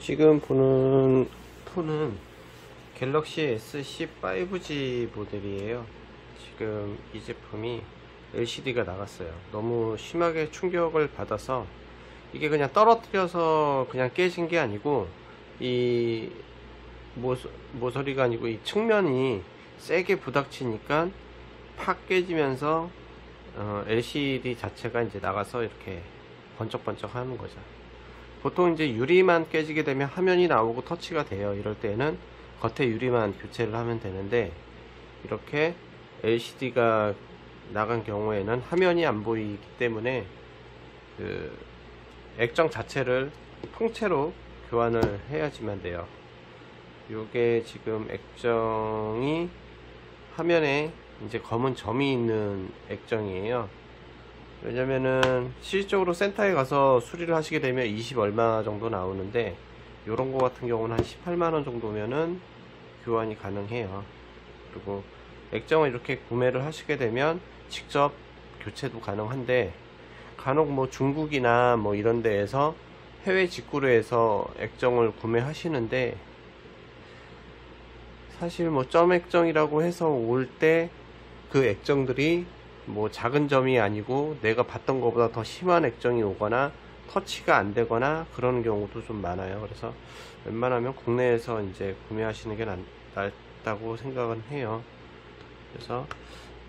지금 보는 폰은 갤럭시 S10 5G 모델이에요. 지금 이 제품이 LCD가 나갔어요. 너무 심하게 충격을 받아서 이게 그냥 떨어뜨려서 그냥 깨진 게 아니고 이 모서리가 아니고 이 측면이 세게 부닥치니까 팍 깨지면서 LCD 자체가 이제 나가서 이렇게 번쩍번쩍 하는 거죠. 보통 이제 유리만 깨지게 되면 화면이 나오고 터치가 돼요. 이럴 때는 겉에 유리만 교체를 하면 되는데, 이렇게 LCD가 나간 경우에는 화면이 안 보이기 때문에 그 액정 자체를 통째로 교환을 해야지만 돼요. 요게 지금 액정이 화면에 이제 검은 점이 있는 액정이에요. 왜냐면은 실질적으로 센터에 가서 수리를 하시게 되면 20 얼마 정도 나오는데, 요런 거 같은 경우는 한 18만원 정도면은 교환이 가능해요. 그리고 액정을 이렇게 구매를 하시게 되면 직접 교체도 가능한데, 간혹 뭐 중국이나 뭐 이런 데에서 해외 직구로 해서 액정을 구매하시는데, 사실 뭐 점 액정이라고 해서 올 때 그 액정들이 뭐 작은 점이 아니고 내가 봤던 것보다 더 심한 액정이 오거나 터치가 안 되거나 그런 경우도 좀 많아요. 그래서 웬만하면 국내에서 이제 구매하시는 게 낫다고 생각은 해요. 그래서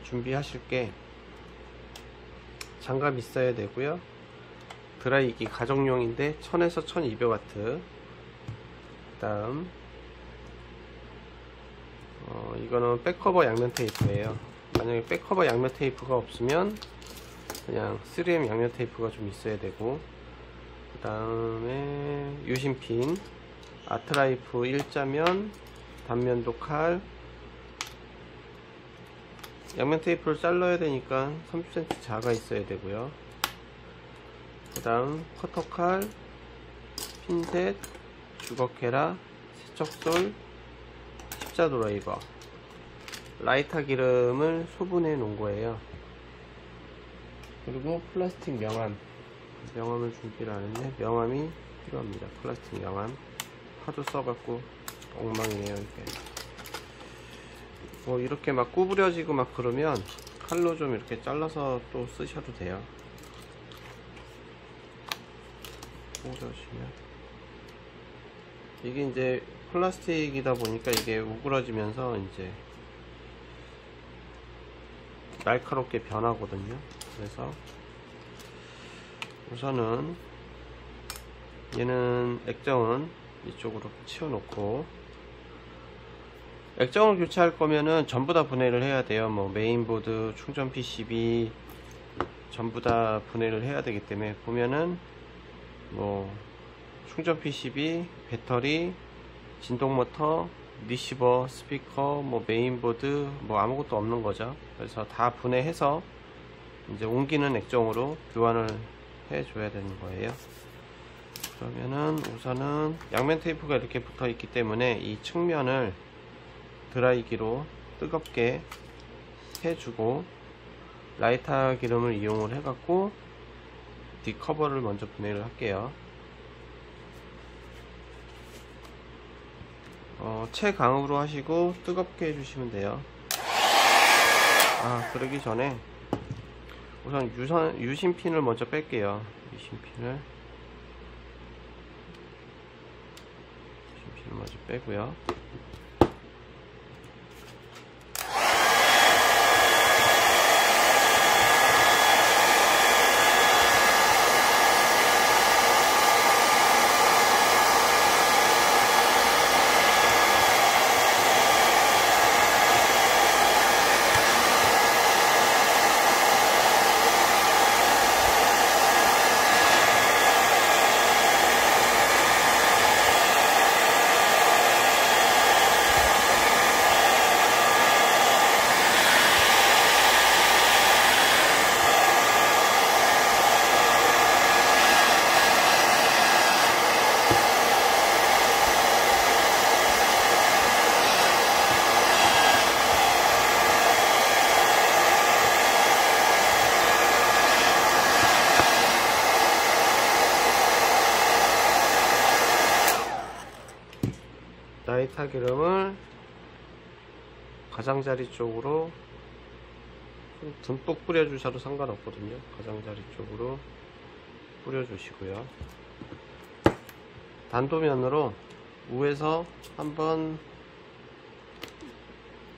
준비하실 게 장갑 있어야 되고요. 드라이기 가정용인데 1000에서 1200W. 그 다음 이거는 백커버 양면 테이프예요. 만약에 백커버 양면 테이프가 없으면 그냥 3M 양면 테이프가 좀 있어야 되고, 그 다음에 유심핀, 아트라이프 일자면, 단면도 칼, 양면 테이프를 잘라야 되니까 30cm 자가 있어야 되고요. 그 다음 커터칼, 핀셋, 주걱헤라, 세척솔, 십자 드라이버, 라이터 기름을 소분해 놓은 거예요. 그리고 플라스틱 명암을 준비를 하는데, 명암이 필요합니다. 플라스틱 명암 하도 써갖고 엉망이네요. 이게 뭐 이렇게 막 구부려지고 막 그러면 칼로 좀 이렇게 잘라서 또 쓰셔도 돼요. 보시면 이게 이제 플라스틱이다 보니까 이게 우그러지면서 이제 날카롭게 변하거든요. 그래서 우선은 얘는 액정은 이쪽으로 치워 놓고, 액정을 교체할 거면은 전부 다 분해를 해야 돼요. 뭐 메인보드, 충전 PCB 전부 다 분해를 해야 되기 때문에, 보면은 뭐 충전 PCB, 배터리, 진동 모터, 리시버, 스피커, 뭐 메인보드, 뭐 아무것도 없는 거죠. 그래서 다 분해해서 이제 옮기는 액정으로 교환을 해 줘야 되는 거예요. 그러면은 우선은 양면 테이프가 이렇게 붙어 있기 때문에 이 측면을 드라이기로 뜨겁게 해주고, 라이터 기름을 이용을 해갖고 뒷커버를 먼저 분해를 할게요. 최강으로 하시고 뜨겁게 해주시면 돼요. 그러기 전에 우선 유심핀을 먼저 뺄게요. 유심핀을 먼저 빼고요. 라이터 기름을 가장자리 쪽으로 좀 듬뿍 뿌려주셔도 상관없거든요. 가장자리 쪽으로 뿌려주시고요. 단도면으로 위에서 한번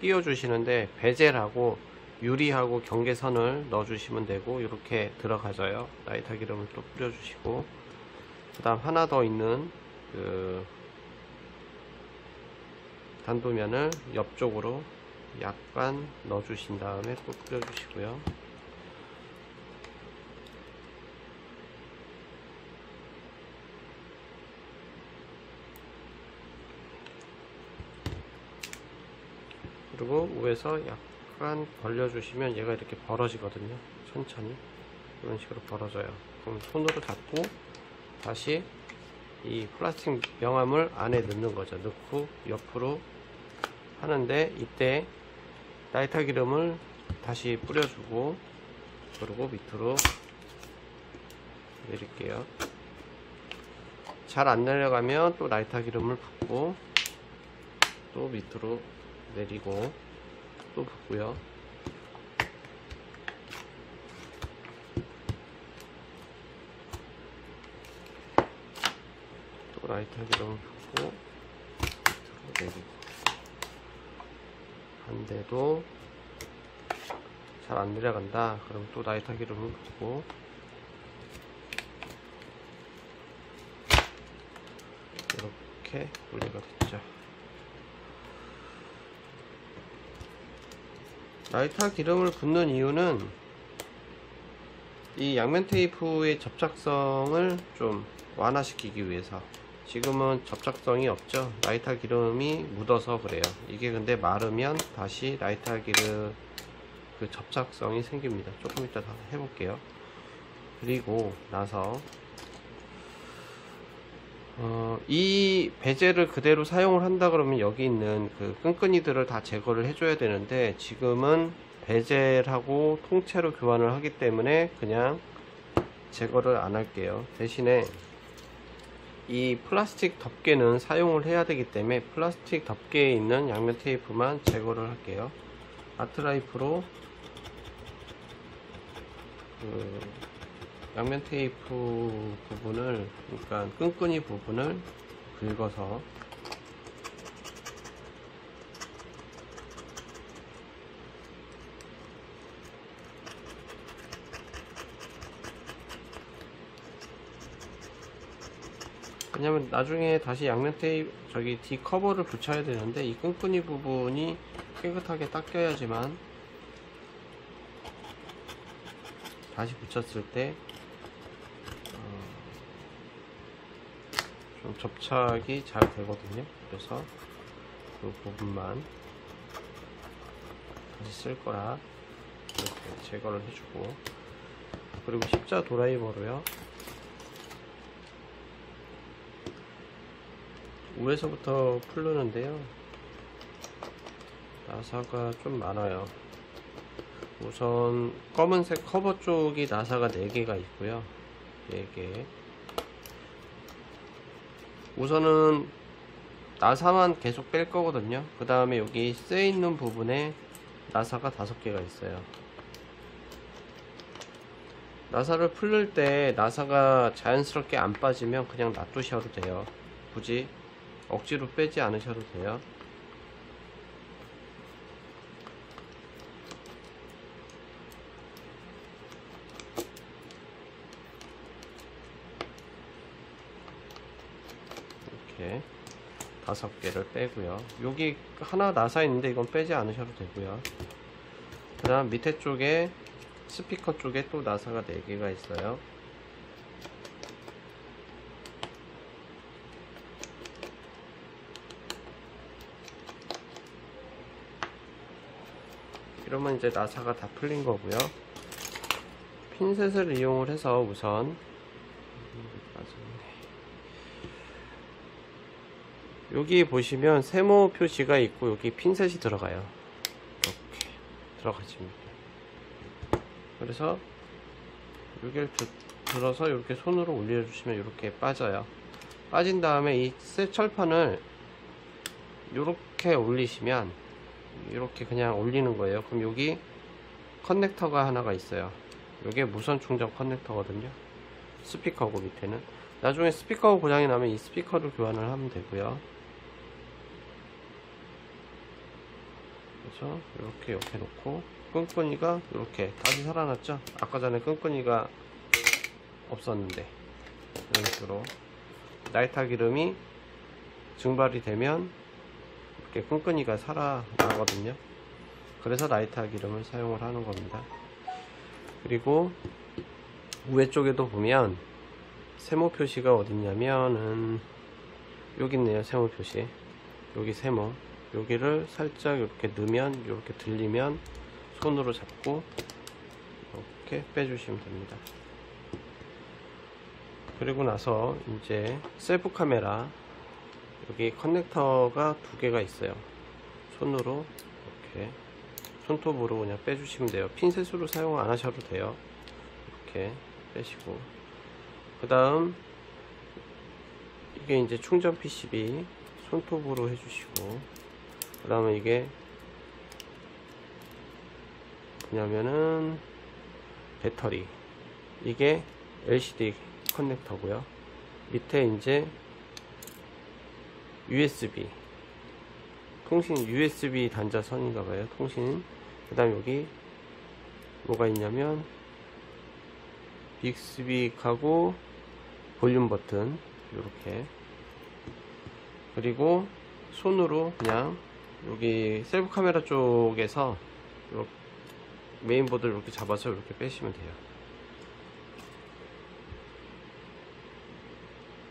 끼워주시는데 베젤하고 유리하고 경계선을 넣어주시면 되고, 이렇게 들어가져요. 라이터 기름을 또 뿌려주시고, 그 다음 하나 더 있는 그 단도면을 옆쪽으로 약간 넣어주신 다음에 또 뿌려주시고요. 그리고 위에서 약간 벌려주시면 얘가 이렇게 벌어지거든요. 천천히 이런 식으로 벌어져요. 그럼 손으로 잡고 다시 이 플라스틱 명암을 안에 넣는 거죠. 넣고 옆으로 하는데, 이때 라이터 기름을 다시 뿌려주고, 그리고 밑으로 내릴게요. 잘 안 내려가면 또 라이터 기름을 붓고, 또 밑으로 내리고, 또 붓고요. 또 라이터 기름을 붓고, 밑으로 내리고. 반대도 잘 안 내려간다. 그럼 또 라이터 기름을 붓고, 이렇게 분리가 됐죠. 라이터 기름을 붓는 이유는 이 양면 테이프의 접착성을 좀 완화시키기 위해서. 지금은 접착성이 없죠. 라이터 기름이 묻어서 그래요. 이게 근데 마르면 다시 라이터 기름 그 접착성이 생깁니다. 조금 이따 해볼게요. 그리고 나서 이 베젤을 그대로 사용을 한다 그러면 여기 있는 그 끈끈이들을 다 제거를 해줘야 되는데, 지금은 베젤하고 통째로 교환을 하기 때문에 그냥 제거를 안 할게요. 대신에 이 플라스틱 덮개는 사용을 해야 되기 때문에 플라스틱 덮개에 있는 양면 테이프만 제거를 할게요. 아트라이프로 그 양면 테이프 부분을, 그러니까 끈끈이 부분을 긁어서 왜냐면 나중에 다시 양면 테이프 뒤 커버를 붙여야 되는데, 이 끈끈이 부분이 깨끗하게 닦여야지만 다시 붙였을 때 좀 접착이 잘 되거든요. 그래서 그 부분만 다시 쓸 거라 이렇게 제거를 해주고, 그리고 십자 드라이버로요, 위에서부터 풀르는데요, 나사가 좀 많아요. 우선 검은색 커버 쪽이 나사가 4개가 있고요. 4개. 우선은 나사만 계속 뺄 거거든요. 그 다음에 여기 쇠 있는 부분에 나사가 5개가 있어요. 나사를 풀릴 때 나사가 자연스럽게 안 빠지면 그냥 놔두셔도 돼요. 굳이 억지로 빼지 않으셔도 돼요. 이렇게 5개를 빼고요. 여기 하나 나사 있는데 이건 빼지 않으셔도 되고요. 그 다음 밑에 쪽에 스피커 쪽에 또 나사가 4개가 있어요. 이러면 이제 나사가 다 풀린 거고요. 핀셋을 이용을 해서 우선 여기 보시면 세모 표시가 있고 여기 핀셋이 들어가요. 이렇게 들어가집니다. 그래서 여기를 들어서 이렇게 손으로 올려주시면 이렇게 빠져요. 빠진 다음에 이 쇠 철판을 이렇게 올리시면 이렇게 그냥 올리는 거예요. 그럼 여기 커넥터가 하나가 있어요. 이게 무선 충전 커넥터거든요. 스피커고 밑에는 나중에 스피커 고장이 나면 이 스피커를 교환을 하면 되고요. 그래서 이렇게 옆에 놓고 끈끈이가 이렇게 다시 살아났죠. 아까 전에 끈끈이가 없었는데 이런 식으로 나이타 기름이 증발이 되면 이렇게 끈끈이가 살아나거든요. 그래서 나이타 기름을 사용을 하는 겁니다. 그리고 위에 쪽에도 보면 세모 표시가 어딨냐면은 여기 있네요. 세모 표시. 여기 세모. 여기를 살짝 이렇게 넣으면 이렇게 들리면 손으로 잡고 이렇게 빼주시면 됩니다. 그리고 나서 이제 셀프 카메라 여기 커넥터가 두 개가 있어요. 손으로 이렇게 손톱으로 그냥 빼주시면 돼요. 핀셋으로 사용 안 하셔도 돼요. 이렇게 빼시고 그 다음 이게 이제 충전 PCB 손톱으로 해주시고 그 다음에 이게 뭐냐면은 배터리 이게 LCD 커넥터고요. 밑에 이제 USB 통신 USB 단자선인가봐요. 통신. 그 다음 여기 뭐가 있냐면 빅스빅하고 볼륨 버튼 이렇게 그리고 손으로 그냥 여기 셀프 카메라 쪽에서 이렇게 메인보드를 이렇게 잡아서 이렇게 빼시면 돼요.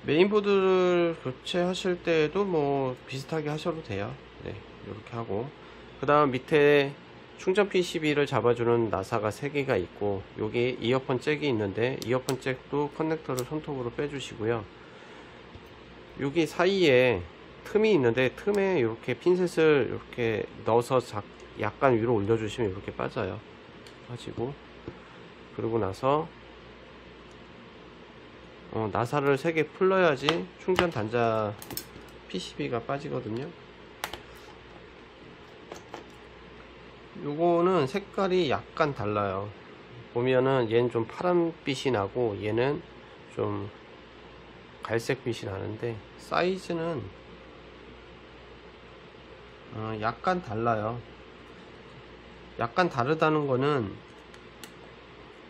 메인보드를 교체하실 때에도 뭐 비슷하게 하셔도 돼요. 네, 이렇게 하고 그 다음 밑에 충전 PCB를 잡아주는 나사가 3개가 있고 여기 이어폰 잭이 있는데 이어폰 잭도 커넥터를 손톱으로 빼주시고요. 여기 사이에 틈이 있는데 틈에 이렇게 핀셋을 이렇게 넣어서 약간 위로 올려주시면 이렇게 빠져요. 빠지고 그러고 나서 나사를 3개 풀러야지 충전 단자 PCB가 빠지거든요. 요거는 색깔이 약간 달라요. 보면은 얘는 좀 파란빛이 나고 얘는 좀 갈색빛이 나는데 사이즈는 약간 달라요. 약간 다르다는 거는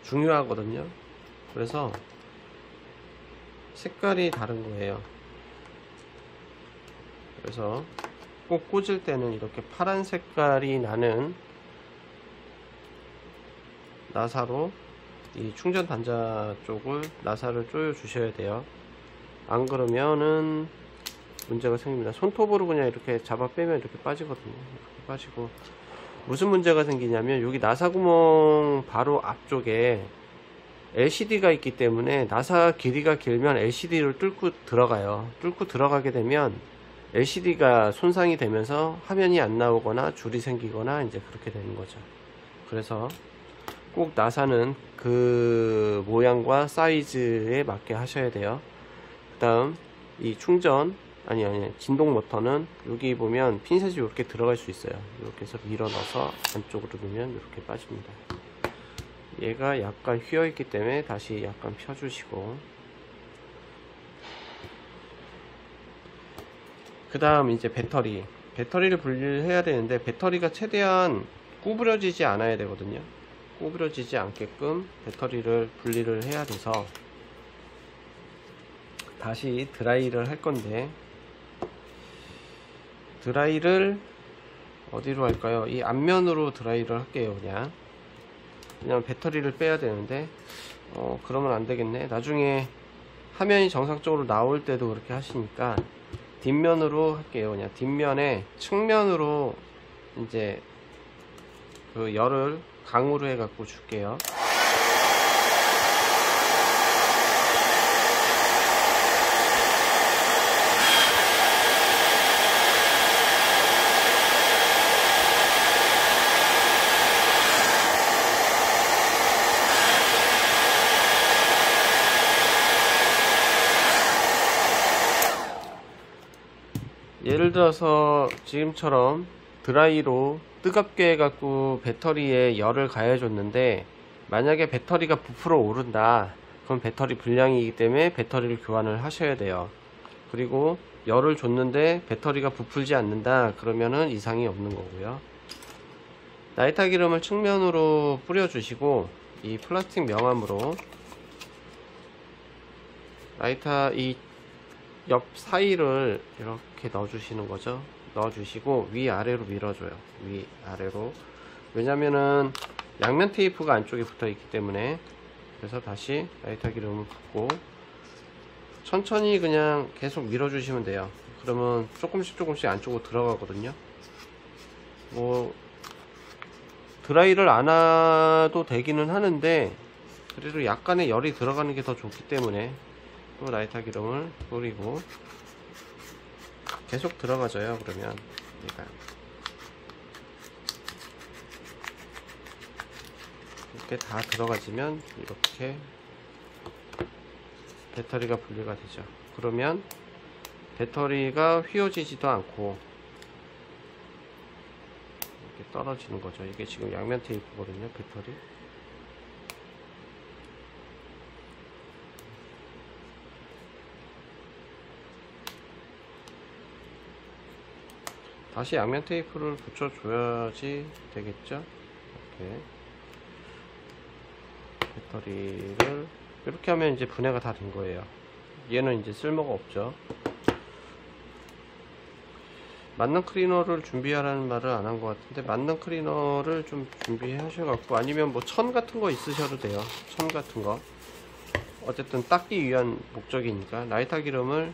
중요하거든요. 그래서 색깔이 다른 거예요. 그래서 꼭 꽂을 때는 이렇게 파란 색깔이 나는 나사로 이 충전 단자 쪽을 나사를 조여 주셔야 돼요. 안 그러면은 문제가 생깁니다. 손톱으로 그냥 이렇게 잡아 빼면 이렇게 빠지거든요. 이렇게 빠지고 무슨 문제가 생기냐면 여기 나사 구멍 바로 앞쪽에 LCD가 있기 때문에 나사 길이가 길면 LCD를 뚫고 들어가요. 뚫고 들어가게 되면 LCD가 손상이 되면서 화면이 안 나오거나 줄이 생기거나 이제 그렇게 되는 거죠. 그래서 꼭 나사는 그 모양과 사이즈에 맞게 하셔야 돼요. 그 다음 이 충전 아니 진동 모터는 여기 보면 핀셋이 이렇게 들어갈 수 있어요. 이렇게 해서 밀어 넣어서 안쪽으로 넣으면 이렇게 빠집니다. 얘가 약간 휘어 있기 때문에 다시 약간 펴주시고 그 다음 이제 배터리를 분리를 해야 되는데 배터리가 최대한 구부러지지 않아야 되거든요. 구부러지지 않게끔 배터리를 분리를 해야 돼서 다시 드라이를 할 건데 드라이를 어디로 할까요? 이 앞면으로 드라이를 할게요. 그냥 배터리를 빼야 되는데 그러면 안 되겠네. 나중에 화면이 정상적으로 나올 때도 그렇게 하시니까 뒷면으로 할게요. 그냥 뒷면에 측면으로 이제 그 열을 강으로 해 갖고 줄게요. 예를 들어서 지금처럼 드라이로 뜨겁게 해갖고 배터리에 열을 가해줬는데, 만약에 배터리가 부풀어 오른다, 그럼 배터리 불량이기 때문에 배터리를 교환을 하셔야 돼요. 그리고 열을 줬는데 배터리가 부풀지 않는다, 그러면은 이상이 없는 거고요. 나이타 기름을 측면으로 뿌려주시고, 이 플라스틱 명암으로 나이타 이 옆 사이를 이렇게 넣어주시는 거죠. 넣어주시고 위아래로 밀어줘요. 위아래로. 왜냐면은 양면 테이프가 안쪽에 붙어 있기 때문에. 그래서 다시 나이타 기름을 붓고 천천히 그냥 계속 밀어주시면 돼요. 그러면 조금씩 안쪽으로 들어가거든요. 뭐 드라이를 안 해도 되기는 하는데, 그래도 약간의 열이 들어가는 게 더 좋기 때문에 또 나이타 기름을 뿌리고 계속 들어가져요. 그러면 얘가 이렇게 다 들어가지면 이렇게 배터리가 분리가 되죠. 그러면 배터리가 휘어지지도 않고 이렇게 떨어지는 거죠. 이게 지금 양면 테이프거든요, 배터리. 다시 양면 테이프를 붙여줘야지 되겠죠. 이렇게 배터리를 이렇게 하면 이제 분해가 다 된 거예요. 얘는 이제 쓸모가 없죠. 만능 클리너를 준비하라는 말을 안 한 것 같은데, 만능 클리너를 좀 준비해 하셔갖고, 아니면 뭐 천 같은 거 있으셔도 돼요. 천 같은 거. 어쨌든 닦기 위한 목적이니까 나이타 기름을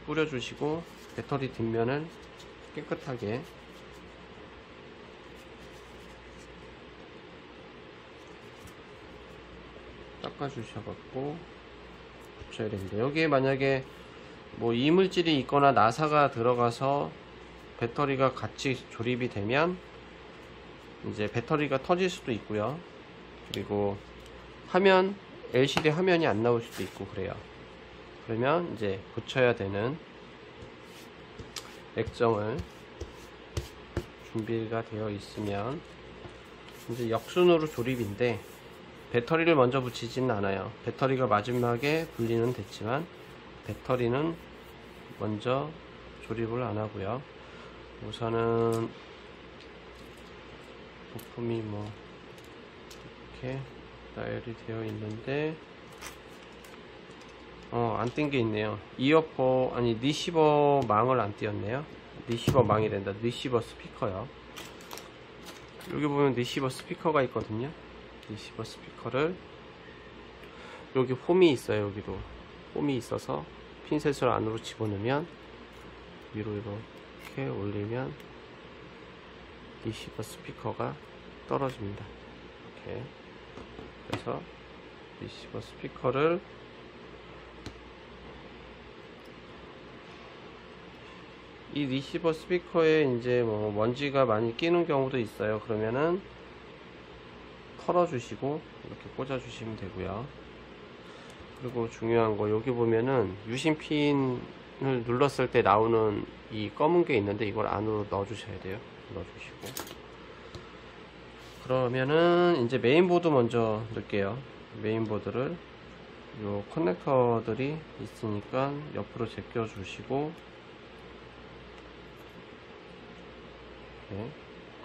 뿌려주시고 배터리 뒷면을 깨끗하게 닦아주셔갖고 붙여야 됩니다. 여기에 만약에 뭐 이물질이 있거나 나사가 들어가서 배터리가 같이 조립이 되면 이제 배터리가 터질 수도 있고요. 그리고 화면, LCD 화면이 안 나올 수도 있고 그래요. 그러면 이제 붙여야 되는 액정을 준비가 되어 있으면 이제 역순으로 조립인데, 배터리를 먼저 붙이지는 않아요. 배터리가 마지막에 분리는 됐지만 배터리는 먼저 조립을 안 하고요. 우선은 부품이 뭐 이렇게 나열이 되어 있는데, 안 띈 게 있네요. 이어폰, 아니 리시버 망을 안 띄었네요. 리시버 망이 된다. 리시버 스피커요. 여기 보면 리시버 스피커가 있거든요. 리시버 스피커를, 여기 홈이 있어요. 여기도 홈이 있어서 핀셋을 안으로 집어넣으면 위로 이렇게 올리면 리시버 스피커가 떨어집니다. 이렇게. 그래서 리시버 스피커를 이 리시버 스피커에 이제 뭐 먼지가 많이 끼는 경우도 있어요. 그러면은 털어주시고 이렇게 꽂아주시면 되고요. 그리고 중요한 거, 여기 보면은 유심핀을 눌렀을 때 나오는 이 검은 게 있는데, 이걸 안으로 넣어주셔야 돼요. 넣어주시고. 그러면은 이제 메인보드 먼저 넣을게요. 메인보드를 요 커넥터들이 있으니까 옆으로 제껴 주시고, 이렇게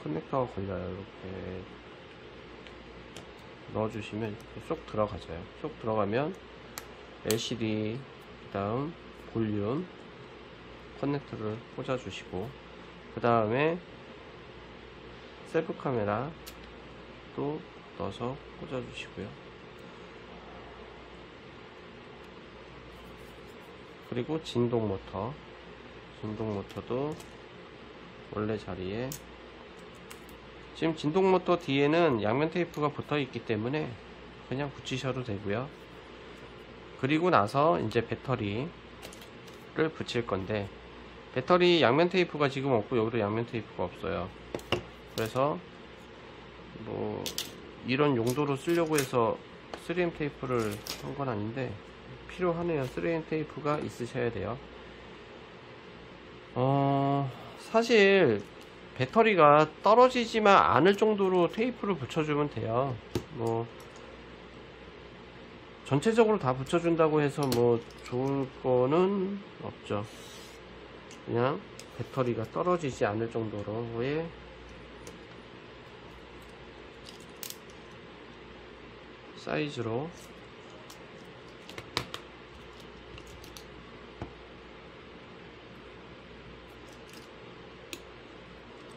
커넥터가 걸려요. 이렇게 넣어주시면 이렇게 쏙 들어가져요. 쏙 들어가면 LCD, 그 다음 볼륨 커넥터를 꽂아주시고, 그 다음에 셀프 카메라 또 넣어서 꽂아주시고요. 그리고 진동 모터도 원래 자리에, 지금 진동 모터 뒤에는 양면 테이프가 붙어 있기 때문에 그냥 붙이셔도 되고요. 그리고 나서 이제 배터리를 붙일 건데, 배터리 양면 테이프가 지금 없고 여기도 양면 테이프가 없어요. 그래서 뭐 이런 용도로 쓰려고 해서 3M 테이프를 한 건 아닌데 필요하네요. 3M 테이프가 있으셔야 돼요. 사실 배터리가 떨어지지만 않을 정도로 테이프를 붙여주면 돼요. 뭐 전체적으로 다 붙여준다고 해서 뭐 좋을 거는 없죠. 그냥 배터리가 떨어지지 않을 정도로의 사이즈로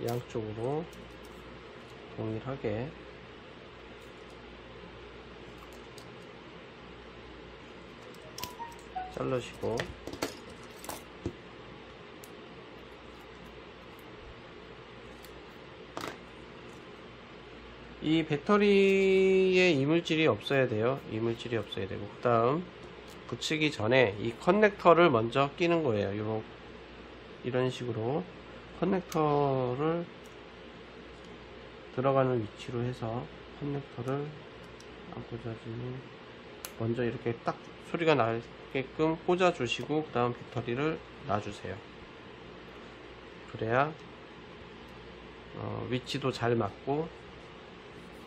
양쪽으로 동일하게 잘라주시고, 이 배터리에 이물질이 없어야 돼요. 이물질이 없어야 되고, 그 다음 붙이기 전에 이 커넥터를 먼저 끼는 거예요. 이런 식으로 커넥터를 들어가는 위치로 해서 커넥터를 안 꽂아지니 먼저 이렇게 딱 소리가 나게끔 꽂아 주시고, 그 다음 배터리를 놔주세요. 그래야 위치도 잘 맞고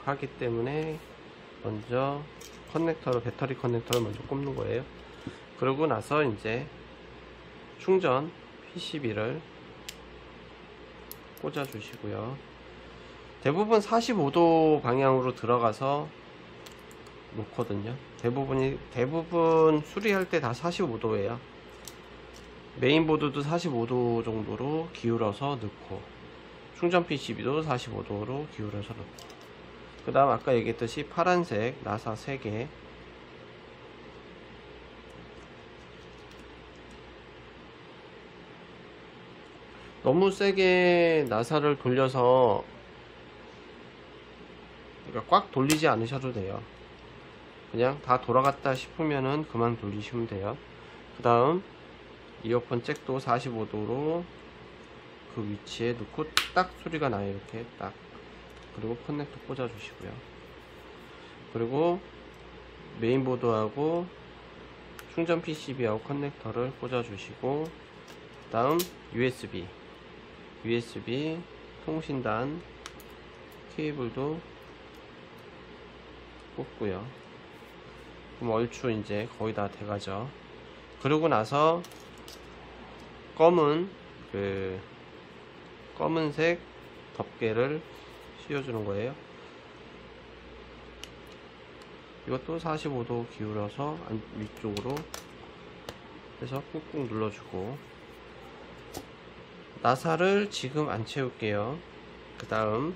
하기 때문에 먼저 배터리 커넥터를 먼저 꼽는 거예요. 그러고 나서 이제 충전 PCB를 꽂아 주시고요. 대부분 45도 방향으로 들어가서 놓거든요. 대부분 수리할 때 다 45도예요. 메인보드도 45도 정도로 기울여서 넣고, 충전 PCB도 45도로 기울여서 넣고, 그 다음 아까 얘기했듯이 파란색 나사 3개, 너무 세게 나사를 돌려서, 그러니까 꽉 돌리지 않으셔도 돼요. 그냥 다 돌아갔다 싶으면은 그만 돌리시면 돼요. 그 다음 이어폰 잭도 45도로 그 위치에 넣고 딱 소리가 나요. 이렇게 딱. 그리고 커넥터 꽂아 주시고요. 그리고 메인보드하고 충전 PCB하고 커넥터를 꽂아 주시고, 그 다음 USB 통신단 케이블도 꽂고요. 그럼 얼추 이제 거의 다 돼가죠. 그러고 나서 검은색 덮개를 씌워주는 거예요. 이것도 45도 기울여서 위쪽으로 해서 꾹꾹 눌러주고, 나사를 지금 안 채울게요. 그 다음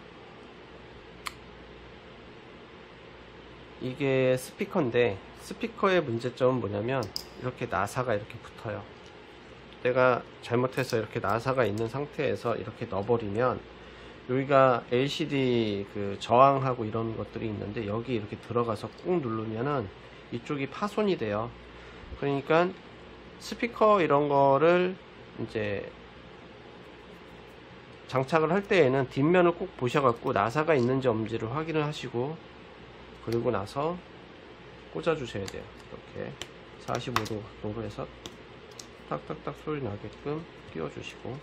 이게 스피커인데, 스피커의 문제점은 뭐냐면 이렇게 나사가 이렇게 붙어요. 내가 잘못해서 이렇게 나사가 있는 상태에서 이렇게 넣어버리면, 여기가 LCD 그 저항하고 이런 것들이 있는데 여기 이렇게 들어가서 꾹 누르면은 이쪽이 파손이 돼요. 그러니까 스피커 이런 거를 이제 장착을 할 때에는 뒷면을 꼭 보셔갖고 나사가 있는지 없는지를 확인을 하시고, 그리고 나서 꽂아 주셔야 돼요. 이렇게 45도 각도로 해서 딱딱딱 소리 나게끔 끼워 주시고,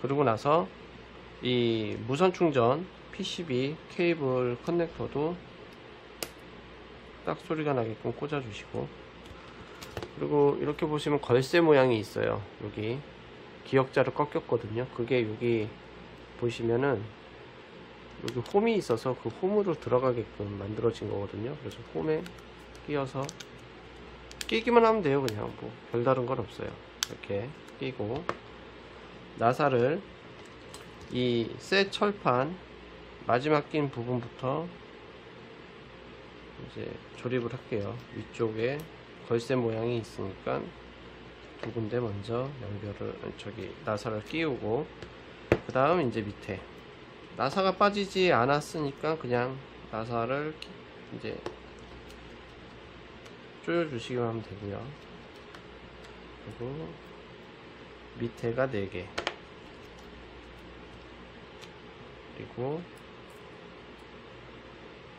그리고 나서 이 무선 충전 PCB 케이블 커넥터도 딱 소리가 나게끔 꽂아 주시고, 그리고 이렇게 보시면 걸쇠 모양이 있어요. 여기 기역자를 꺾였거든요. 그게 여기 보시면은 여기 홈이 있어서 그 홈으로 들어가게끔 만들어진 거거든요. 그래서 홈에 끼워서 끼기만 하면 돼요. 그냥 뭐 별다른 건 없어요. 이렇게 끼고, 나사를 이 새 철판 마지막 낀 부분부터 이제 조립을 할게요. 위쪽에 걸쇠 모양이 있으니까 두 군데 먼저 나사를 끼우고, 그 다음 이제 밑에 나사가 빠지지 않았으니까 그냥 나사를 이제 조여 주시기만 하면 되고요. 그리고 밑에가 4개, 그리고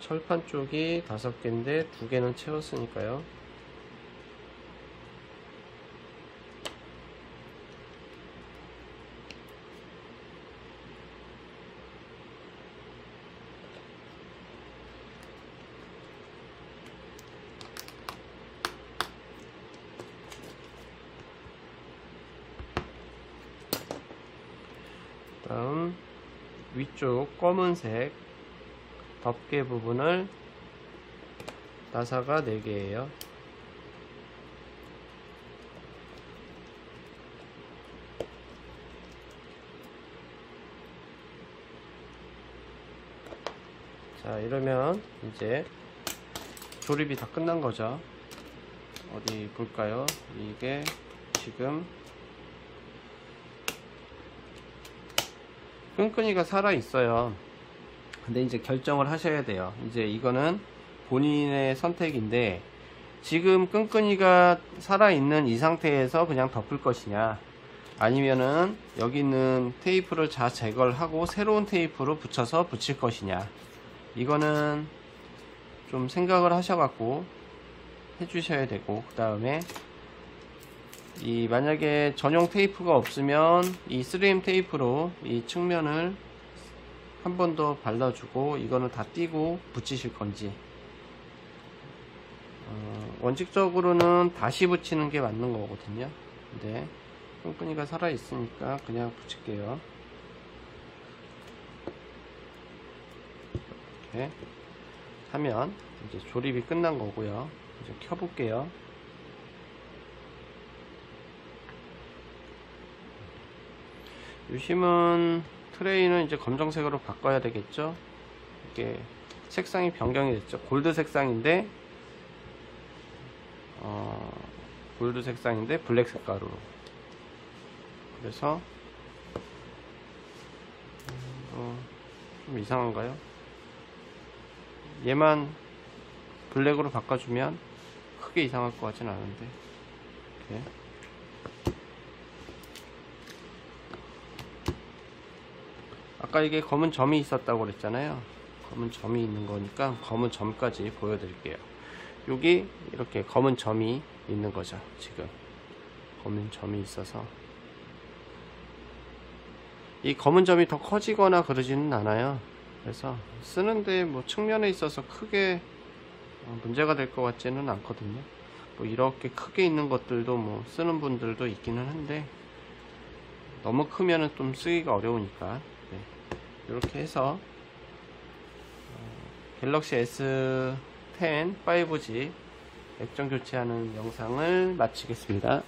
철판 쪽이 5개인데 2개는 채웠으니까요. 다음 위쪽 검은색 덮개 부분을 나사가 4개예요. 자, 이러면 이제 조립이 다 끝난 거죠. 어디 볼까요? 이게 지금 끈끈이가 살아 있어요. 근데 이제 결정을 하셔야 돼요. 이제 이거는 본인의 선택인데, 지금 끈끈이가 살아 있는 이 상태에서 그냥 덮을 것이냐, 아니면은 여기 있는 테이프를 다 제거를 하고 새로운 테이프로 붙여서 붙일 것이냐, 이거는 좀 생각을 하셔갖고 해주셔야 되고, 그 다음에 이 만약에 전용 테이프가 없으면 이 3M 테이프로 이 측면을 한 번 더 발라주고 이거는 다 띄고 붙이실 건지, 원칙적으로는 다시 붙이는 게 맞는 거거든요. 근데 끈끈이가 살아 있으니까 그냥 붙일게요. 이렇게 하면 이제 조립이 끝난 거고요. 이제 켜볼게요. 유심은 트레이는 이제 검정색으로 바꿔야 되겠죠. 이게 색상이 변경이 됐죠. 골드 색상인데 골드 색상인데 블랙 색깔로. 그래서 좀 이상한가요? 얘만 블랙으로 바꿔주면 크게 이상할 것 같진 않은데, 이렇게. 아까 이게 검은 점이 있었다고 그랬잖아요. 검은 점이 있는 거니까 검은 점까지 보여드릴게요. 여기 이렇게 검은 점이 있는 거죠. 지금 검은 점이 있어서 이 검은 점이 더 커지거나 그러지는 않아요. 그래서 쓰는데 뭐 측면에 있어서 크게 문제가 될 것 같지는 않거든요. 뭐 이렇게 크게 있는 것들도 뭐 쓰는 분들도 있기는 한데, 너무 크면은 좀 쓰기가 어려우니까. 네. 이렇게 해서 갤럭시 S10 5G 액정 교체하는 영상을 마치겠습니다.